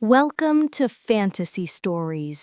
Welcome to Fantasy Stories.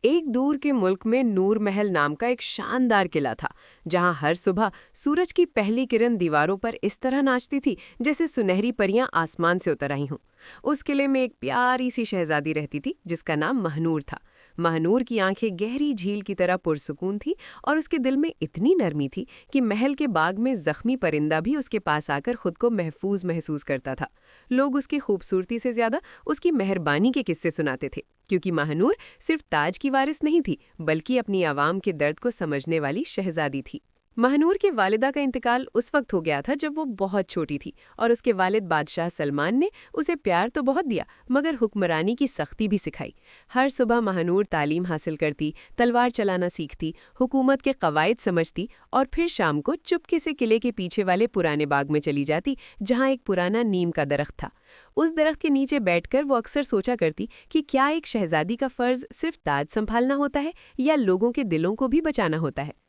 एक दूर के मुल्क में नूर महल नाम का एक शानदार किला था, जहां हर सुबह सूरज की पहली किरण दीवारों पर इस तरह नाचती थी जैसे सुनहरी परियां आसमान से उतर आई हों। उस किले में एक प्यारी सी शहजादी रहती थी जिसका नाम महनूर था। महनूर की आंखें गहरी झील की तरह पुरसुकून थी और उसके दिल में इतनी नरमी थी कि महल के बाग में जख्मी परिंदा भी उसके पास आकर खुद को महफूज महसूस करता था। लोग उसकी खूबसूरती से ज्यादा उसकी मेहरबानी के किस्से सुनाते थे, क्योंकि महनूर सिर्फ ताज की वारिस नहीं थी बल्कि अपनी आवाम के दर्द को समझने वाली शहजादी थी। महनूर के वालिदा का इंतकाल उस वक्त हो गया था जब वो बहुत छोटी थी और उसके वालिद बादशाह सलमान ने उसे प्यार तो बहुत दिया मगर हुक्मरानी की सख्ती भी सिखाई। हर सुबह महनूर तालीम हासिल करती, तलवार चलाना सीखती, हुकूमत के कवायद समझती और फिर शाम को चुपके से किले के पीछे वाले पुराने बाग में चली जाती जहाँ एक पुराना नीम का दरख्त था। उस दरख्त के नीचे बैठकर वो अक्सर सोचा करती कि क्या एक शहजादी का फर्ज सिर्फ ताज संभालना होता है या लोगों के दिलों को भी बचाना होता है।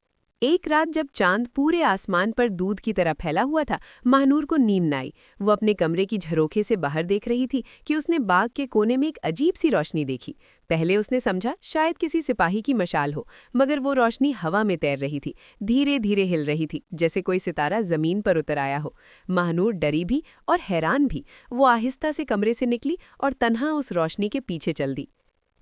एक रात जब चांद पूरे आसमान पर दूध की तरह फैला हुआ था, महनूर को नींद न आई। वो अपने कमरे की झरोखे से बाहर देख रही थी कि उसने बाग के कोने में एक अजीब सी रोशनी देखी। पहले उसने समझा शायद किसी सिपाही की मशाल हो, मगर वो रोशनी हवा में तैर रही थी, धीरे धीरे हिल रही थी जैसे कोई सितारा जमीन पर उतर आया हो। महनूर डरी भी और हैरान भी। वो आहिस्ता से कमरे से निकली और तन्हा उस रोशनी के पीछे चल दी।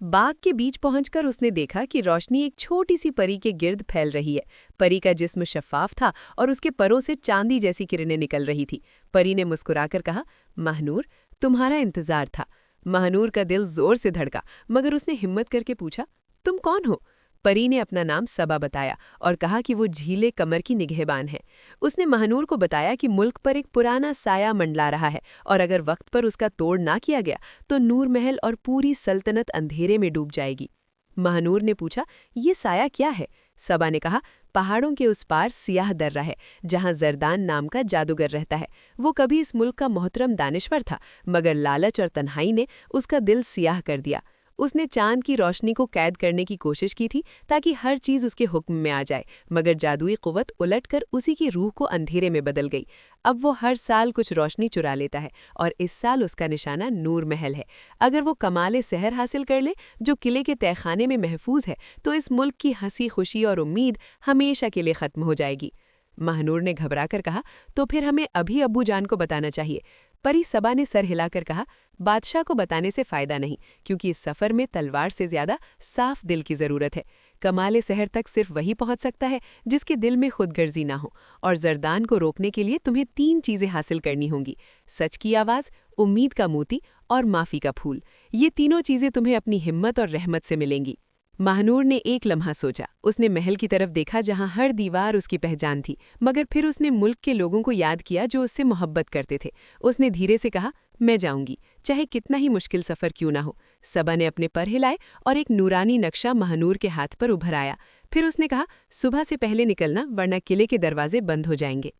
बाग के बीच पहुंचकर उसने देखा कि रोशनी एक छोटी सी परी के गिर्द फैल रही है। परी का जिस्म शफाफ था और उसके परों से चांदी जैसी किरणें निकल रही थी। परी ने मुस्कुराकर कहा, महनूर, तुम्हारा इंतजार था। महनूर का दिल जोर से धड़का, मगर उसने हिम्मत करके पूछा, तुम कौन हो? परी ने अपना नाम सबा बताया और कहा कि वो झीले कमर की निगहबान है। उसने महनूर को बताया कि मुल्क पर एक पुराना साया मंडला रहा है और अगर वक्त पर उसका तोड़ ना किया गया तो नूर महल और पूरी सल्तनत अंधेरे में डूब जाएगी। महनूर ने पूछा, ये साया क्या है? सबा ने कहा, पहाड़ों के उस पार सियाह दर्रा है जहां जरदान नाम का जादूगर रहता है। वो कभी इस मुल्क का मोहतरम दानिश्वर था, मगर लालच और तन्हाई ने उसका दिल सियाह कर दिया। उसने चांद की रोशनी को कैद करने की कोशिश की थी ताकि हर चीज उसके हुक्म में आ जाए, मगर जादुई कुव्वत उलटकर उसी की रूह को अंधेरे में बदल गई। अब वो हर साल कुछ रोशनी चुरा लेता है और इस साल उसका निशाना नूर महल है। अगर वो कमाले सहर हासिल कर ले जो किले के तहखाने में महफूज है तो इस मुल्क की हंसी खुशी और उम्मीद हमेशा के लिए खत्म हो जाएगी। महनूर ने घबराकर कहा, तो फिर हमें अभी अब्बू जान को बताना चाहिए। परी सबा ने सर हिलाकर कहा, बादशाह को बताने से फायदा नहीं, क्योंकि इस सफर में तलवार से ज्यादा साफ दिल की जरूरत है। कमाले सहर तक सिर्फ वही पहुंच सकता है जिसके दिल में खुदगर्जी ना हो, और जरदान को रोकने के लिए तुम्हें 3 चीजें हासिल करनी होंगी: सच की आवाज, उम्मीद का मोती और माफी का फूल। ये तीनों चीजें तुम्हें अपनी हिम्मत और रहमत से मिलेंगी। महनूर ने एक लम्हा सोचा। उसने महल की तरफ देखा जहां हर दीवार उसकी पहचान थी, मगर फिर उसने मुल्क के लोगों को याद किया जो उससे मोहब्बत करते थे। उसने धीरे से कहा, मैं जाऊंगी, चाहे कितना ही मुश्किल सफर क्यों ना हो। सबा ने अपने पर हिलाए और एक नूरानी नक्शा महनूर के हाथ पर उभर आया। फिर उसने कहा, सुबह से पहले निकलना, वरना किले के दरवाजे बंद हो जाएंगे।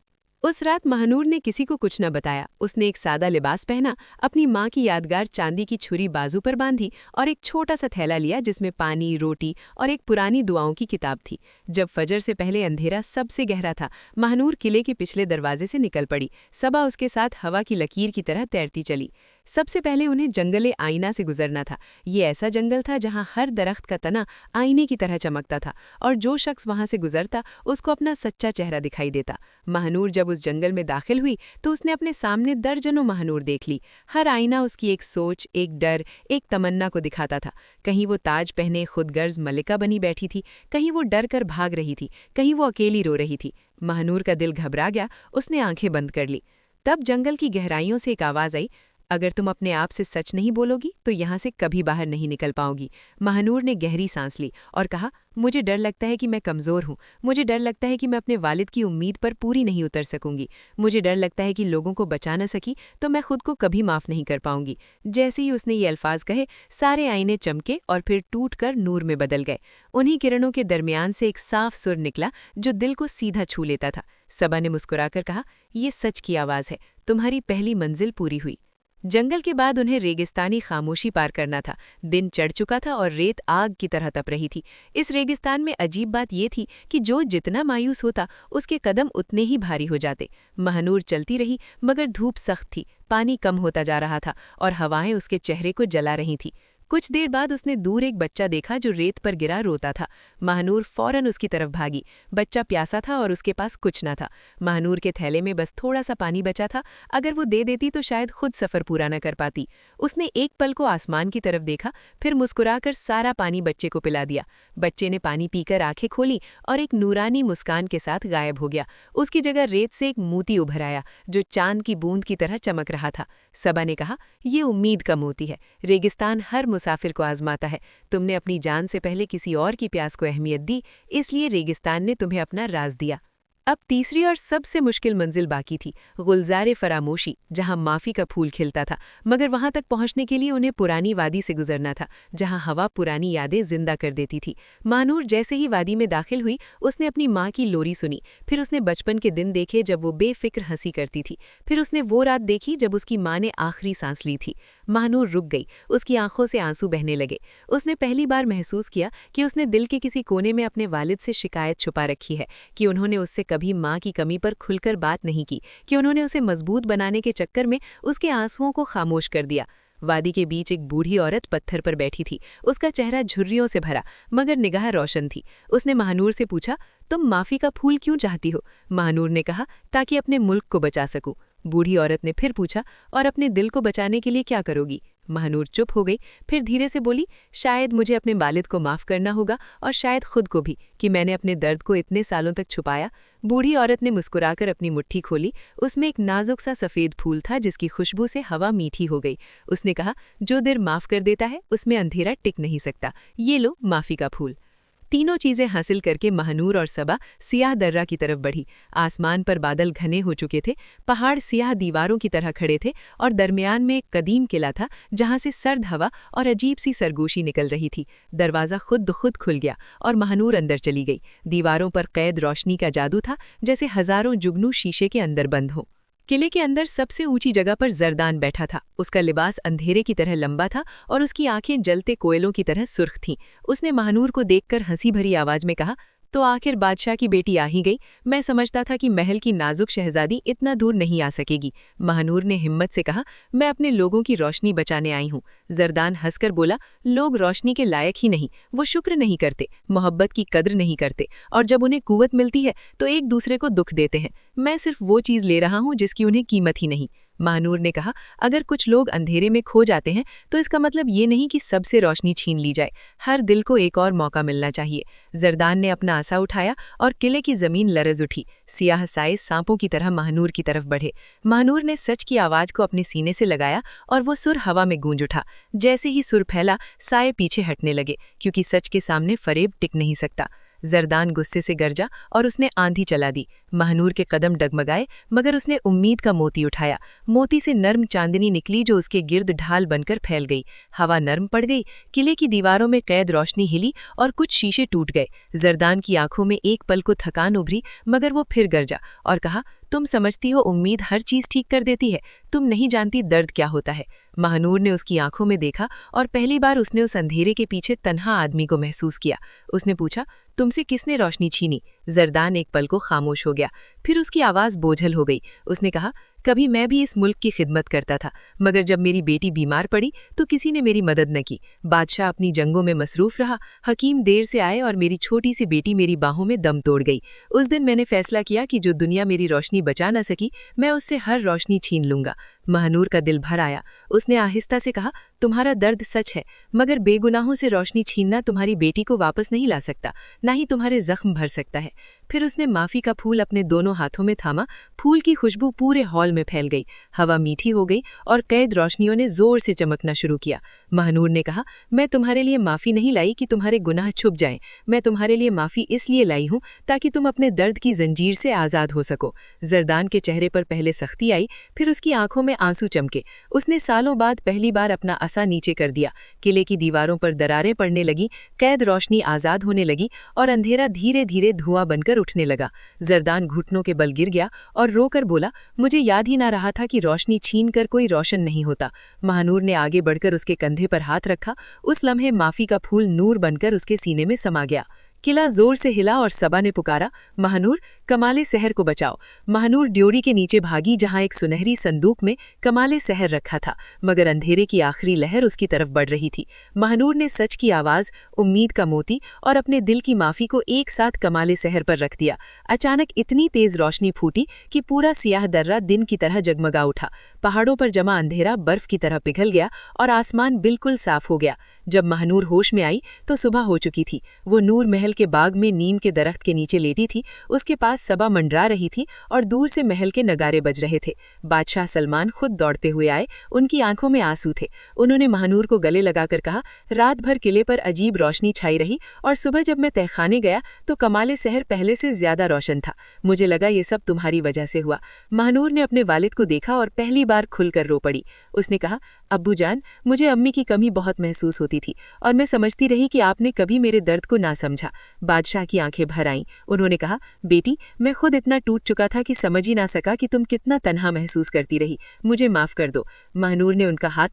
उस रात महनूर ने किसी को कुछ न बताया। उसने एक सादा लिबास पहना, अपनी माँ की यादगार चांदी की छुरी बाजू पर बांधी और एक छोटा सा थैला लिया जिसमें पानी, रोटी और एक पुरानी दुआओं की किताब थी। जब फजर से पहले अंधेरा सबसे गहरा था, महनूर किले के पिछले दरवाजे से निकल पड़ी। सबा उसके साथ हवा की लकीर की तरह तैरती चली। सबसे पहले उन्हें जंगले आईना से गुजरना था। ये ऐसा जंगल था जहाँ हर दरख्त का तना आईने की तरह चमकता था और जो शख्स वहां से गुजरता उसको अपना सच्चा चेहरा दिखाई देता। महनूर जब उस जंगल में दाखिल हुई तो उसने अपने सामने दर्जनों महनूर देख ली। हर आईना उसकी एक सोच, एक डर, एक तमन्ना को दिखाता था। कहीं वो ताज पहने खुदगर्ज मलिका बनी बैठी थी, कहीं वो डर कर भाग रही थी, कहीं वो अकेली रो रही थी। महनूर का दिल घबरा गया। उसने आंखें बंद कर ली। तब जंगल की गहराइयों से एक आवाज आई, अगर तुम अपने आप से सच नहीं बोलोगी तो यहाँ से कभी बाहर नहीं निकल पाओगी। महनूर ने गहरी सांस ली और कहा, मुझे डर लगता है कि मैं कमज़ोर हूँ। मुझे डर लगता है कि मैं अपने वालिद की उम्मीद पर पूरी नहीं उतर सकूंगी। मुझे डर लगता है कि लोगों को बचा न सकी तो मैं खुद को कभी माफ़ नहीं कर पाऊंगी। जैसे ही उसने ये अल्फाज कहे, सारे आईने चमके और फिर टूट कर नूर में बदल गए। उन्हीं किरणों के दरमियान से एक साफ सुर निकला जो दिल को सीधा छू लेता था। सबा ने मुस्कुराकर कहा, यह सच की आवाज़ है, तुम्हारी पहली मंजिल पूरी हुई। जंगल के बाद उन्हें रेगिस्तानी खामोशी पार करना था। दिन चढ़ चुका था और रेत आग की तरह तप रही थी। इस रेगिस्तान में अजीब बात ये थी कि जो जितना मायूस होता उसके कदम उतने ही भारी हो जाते। महानूर चलती रही मगर धूप सख्त थी, पानी कम होता जा रहा था और हवाएं उसके चेहरे को जला रही थीं। कुछ देर बाद उसने दूर एक बच्चा देखा जो रेत पर गिरा रोता था। महानूर फौरन उसकी तरफ भागी। बच्चा प्यासा था और उसके पास कुछ न था। महानूर के थैले में बस थोड़ा सा पानी बचा था। अगर वो दे देती तो शायद खुद सफ़र पूरा न कर पाती। उसने एक पल को आसमान की तरफ देखा, फिर मुस्कुराकर सारा पानी बच्चे को पिला दिया। बच्चे ने पानी पीकर आंखें खोली और एक नूरानी मुस्कान के साथ गायब हो गया। उसकी जगह रेत से एक मोती उभर आया जो चांद की बूंद की तरह चमक रहा था। सबा ने कहा, ये उम्मीद का मोती है। रेगिस्तान हर मुसाफिर को आजमाता है। तुमने अपनी जान से पहले किसी और की प्यास को अहमियत दी, इसलिए रेगिस्तान ने तुम्हें अपना राज दिया। अब तीसरी और सबसे मुश्किल मंजिल बाकी थी, गुलज़ार फरामोशी, जहां माफ़ी का फूल खिलता था। मगर वहां तक पहुंचने के लिए उन्हें पुरानी वादी से गुजरना था, जहां हवा पुरानी यादें जिंदा कर देती थी। महानूर जैसे ही वादी में दाखिल हुई, उसने अपनी माँ की लोरी सुनी। फिर उसने बचपन के दिन देखे जब वो बेफिक्र हंसी करती थी। फिर उसने वो रात देखी जब उसकी माँ ने आखिरी सांस ली थी। महानूर रुक गई, उसकी आंखों से आंसू बहने लगे। उसने पहली बार महसूस किया कि उसने दिल के किसी कोने में अपने वालिद से शिकायत छुपा रखी है, कि उन्होंने उससे कभी माँ की कमी पर खुलकर बात नहीं की, कि उन्होंने उसे मजबूत बनाने के चक्कर में उसके आंसुओं को खामोश कर दिया। वादी के बीच एक बूढ़ी औरत पत्थर पर बैठी थी। उसका चेहरा झुर्रियों से भरा मगर निगाह रोशन थी। उसने महानूर से पूछा, तुम माफ़ी का फूल क्यों चाहती हो? महानूर ने कहा, ताकि अपने मुल्क को बचा सकूं। बूढ़ी औरत ने फिर पूछा, और अपने दिल को बचाने के लिए क्या करोगी? महानूर चुप हो गई, फिर धीरे से बोली, शायद मुझे अपने वालिद को माफ़ करना होगा और शायद खुद को भी, कि मैंने अपने दर्द को इतने सालों तक छुपाया। बूढ़ी औरत ने मुस्कुराकर अपनी मुट्ठी खोली। उसमें एक नाजुक सा सफ़ेद फूल था जिसकी खुशबू से हवा मीठी हो गई। उसने कहा, जो दिल माफ़ कर देता है उसमें अंधेरा टिक नहीं सकता। ये लो माफ़ी का फूल। तीनों चीज़ें हासिल करके महानूर और सबा सियाह दर्रा की तरफ बढ़ी। आसमान पर बादल घने हो चुके थे, पहाड़ सियाह दीवारों की तरह खड़े थे और दरमियान में एक कदीम किला था जहां से सर्द हवा और अजीब सी सरगोशी निकल रही थी। दरवाज़ा खुद ब खुद खुल गया और महानूर अंदर चली गई। दीवारों पर कैद रोशनी का जादू था, जैसे हज़ारों जुगनू शीशे के अंदर बंद हों। किले के अंदर सबसे ऊंची जगह पर जरदान बैठा था। उसका लिबास अंधेरे की तरह लंबा था और उसकी आंखें जलते कोयलों की तरह सुर्ख थीं। उसने महानूर को देखकर हंसी भरी आवाज में कहा, तो आखिर बादशाह की बेटी आ ही गई। मैं समझता था कि महल की नाजुक शहजादी इतना दूर नहीं आ सकेगी। महानूर ने हिम्मत से कहा, मैं अपने लोगों की रोशनी बचाने आई हूँ। जरदान हंसकर बोला, लोग रोशनी के लायक ही नहीं, वो शुक्र नहीं करते, मोहब्बत की कद्र नहीं करते, और जब उन्हें कुव्वत मिलती है तो एक दूसरे को दुख देते हैं। मैं सिर्फ वो चीज़ ले रहा हूँ जिसकी उन्हें कीमत ही नहीं। महानूर ने कहा, अगर कुछ लोग अंधेरे में खो जाते हैं तो इसका मतलब ये नहीं कि सबसे रोशनी छीन ली जाए। हर दिल को एक और मौका मिलना चाहिए। जरदान ने अपना आसा उठाया और किले की जमीन लरज उठी। सियाह साए सांपों की तरह महानूर की तरफ बढ़े। महानूर ने सच की आवाज को अपने सीने से लगाया और वो सुर हवा में गूंज उठा। जैसे ही सुर फैला, साए पीछे हटने लगे, क्योंकि सच के सामने फरेब टिक नहीं सकता। जरदान गुस्से से गरजा और उसने आंधी चला दी। महानूर के कदम डगमगाए, मगर उसने उम्मीद का मोती उठाया। मोती से नर्म चांदनी निकली जो उसके गिर्द ढाल बनकर फैल गई। हवा नर्म पड़ गई, किले की दीवारों में कैद रोशनी हिली और कुछ शीशे टूट गए। जरदान की आंखों में एक पल को थकान उभरी, मगर वो फिर गरजा और कहा, तुम समझती हो उम्मीद हर चीज ठीक कर देती है, तुम नहीं जानती दर्द क्या होता है। महानूर ने उसकी आंखों में देखा और पहली बार उसने उस अंधेरे के पीछे तन्हा आदमी को महसूस किया। उसने पूछा, तुमसे किसने रोशनी छीनी? जरदान एक पल को खामोश हो गया, फिर उसकी आवाज़ बोझल हो गई। उसने कहा, कभी मैं भी इस मुल्क की खिदमत करता था, मगर जब मेरी बेटी बीमार पड़ी तो किसी ने मेरी मदद न की। बादशाह अपनी जंगों में मसरूफ रहा, हकीम देर से आए और मेरी छोटी सी बेटी मेरी बाहों में दम तोड़ गई। उस दिन मैंने फैसला किया कि जो दुनिया मेरी रोशनी बचा न सकी, मैं उससे हर रोशनी छीन लूंगा। महानूर का दिल भर आया। उसने आहिस्ता से कहा, तुम्हारा दर्द सच है, मगर बेगुनाहों से रोशनी छीनना तुम्हारी बेटी को वापस नहीं ला सकता, ना ही तुम्हारे जख्म भर सकता है। फिर उसने माफ़ी का फूल अपने दोनों हाथों में थामा। फूल की खुशबू पूरे हॉल में फैल गई। हवा मीठी हो गई और कैद रोशनियों ने जोर से चमकना शुरू किया। महानूर ने कहा, मैं तुम्हारे लिए माफ़ी नहीं लाई कि तुम्हारे गुनाह छुप जाएं। मैं तुम्हारे लिए माफ़ी इसलिए लाई हूँ ताकि तुम अपने दर्द की जंजीर से आज़ाद हो सको। जरदान के चेहरे पर पहले सख्ती आई, फिर उसकी आंखों में आंसू चमके। उसने सालों बाद पहली बार अपना असा नीचे कर दिया। किले की दीवारों पर दरारें पड़ने लगी, कैद रोशनी आज़ाद होने लगी और अंधेरा धीरे धीरे धुआं बनकर उठने लगा। जरदान घुटनों के बल गिर गया और रोकर बोला, मुझे याद ही ना रहा था कि रोशनी छीन कर कोई रोशन नहीं होता। महानूर ने आगे बढ़कर उसके कंधे पर हाथ रखा। उस लम्हे माफी का फूल नूर बनकर उसके सीने में समा गया। किला जोर से हिला और सबा ने पुकारा, महानूर, कमाले सहर को बचाओ। महानूर ड्योरी के नीचे भागी जहां एक सुनहरी संदूक में कमाले सहर रखा था, मगर अंधेरे की आखिरी लहर उसकी तरफ बढ़ रही थी। महानूर ने सच की आवाज, उम्मीद का मोती और अपने दिल की माफी को एक साथ कमाले सहर पर रख दिया। अचानक इतनी तेज रोशनी फूटी कि पूरा सियाह दर्रा दिन की तरह जगमगा उठा। पहाड़ों पर जमा अंधेरा बर्फ की तरह पिघल गया और आसमान बिल्कुल साफ हो गया। जब महानूर होश में आई तो सुबह हो चुकी थी। वो नूर महल के बाग में नीम के दरख्त के नीचे लेटी थी। उसके पास सबा मंडरा रही थी और दूर से महल के नगारे बज रहे थे। बादशाह सलमान खुद दौड़ते हुए आए। उनकी आंखों में आंसू थे। उन्होंने महानूर को गले लगाकर कहा, रात भर किले पर अजीब रोशनी छाई रही और सुबह जब मैं तहखाने गया तो कमाले सहर पहले से ज्यादा रोशन था। मुझे लगा ये सब तुम्हारी वजह से हुआ। महानूर ने अपने वालिद को देखा और पहली बार खुलकर रो पड़ी। उसने कहा, अब्बू जान, मुझे अम्मी की कमी बहुत महसूस होती थी और मैं समझती रही कि आपने कभी मेरे दर्द को ना समझा। बादशाह की आंखें भर आईं। उन्होंने कहा, बेटी, मैं खुद इतना टूट चुका था कि समझ ही ना सका कि तुम कितना तन्हा महसूस करती रही। मुझे माफ कर दो। महानूर ने उनका हाथ